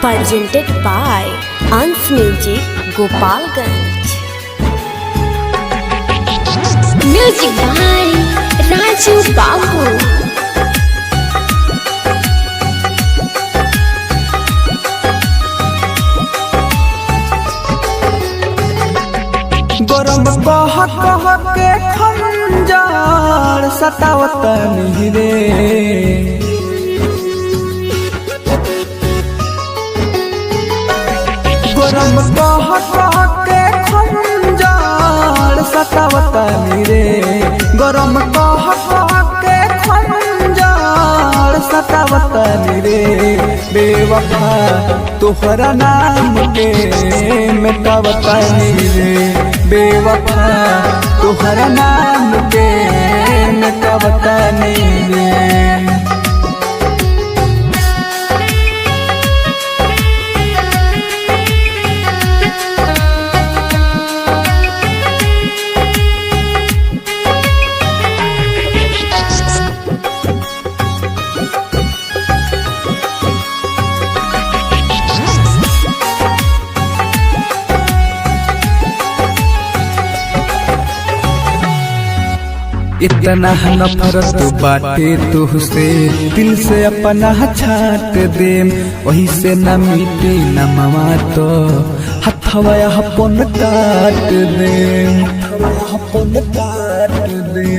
presented by Ans Music, Gopalganj. Music by Raju Babu. गरम कह के खंजर सतावत रे। गरम कह के खंजर सतावत रे। गरम कह के खंजर सतावत रे। बेवफा तोहरा नाम के मिटावत रे। बेवफा तोहरा नाम के मिटावत रे। इतना नफरत बाटे तुहसे दिल से अपना छाट दे। वही से न मिटे न मवा तो हथवा अपन काट दे। अपन काट दे।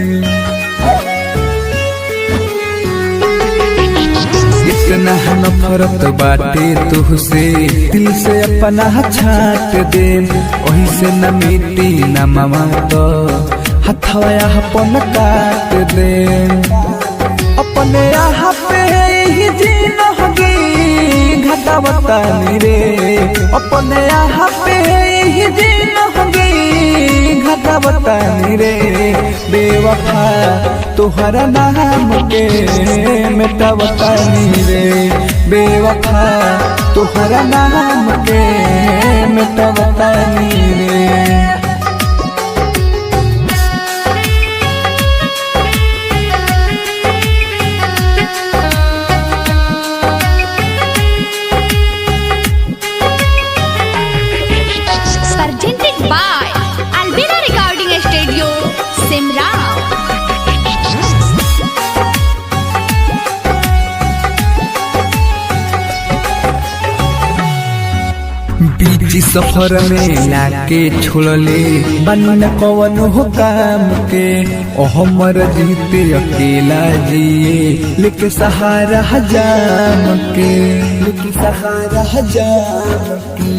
इतना नफरत बाटे तुहसे दिल से अपना छाट दे। वही से न मिटे न मवा तो हथवा अपन काट दे। अपने यहाँ पे ही जीना होगी घटावत रे। अपने यहाँ पे ही जीना होगी घटावत रे। बेवफा तोहरा नाम के मिटावत रे। बेवफा तोहरा नाम के मिटावत रे। Presented by Albina Recording Studio, Simrao. बीच सफर में लाके छोड़ले बन कवन हो काम के। हमर जीते अकेला जिए लेके सहारा जाम के। लेके सहारा जाम के।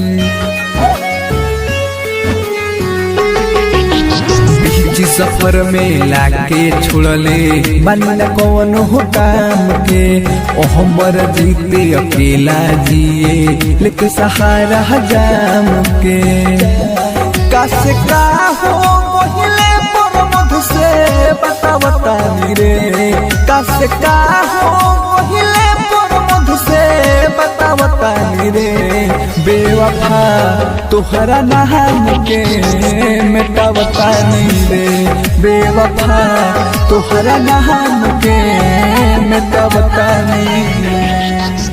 सफर में लाके छोड़ले बन कौन हो काम के। हमर जीते अकेला जिए लेके सहारा जाम के। काश का हो पहले पर मधु से बतावत रे। काश का हो पहले पर मधु से बतावत रे। बेवफा तोहरा नाम के मिटावत रे। बेवफा तोहरा नाम के मिटावत रे।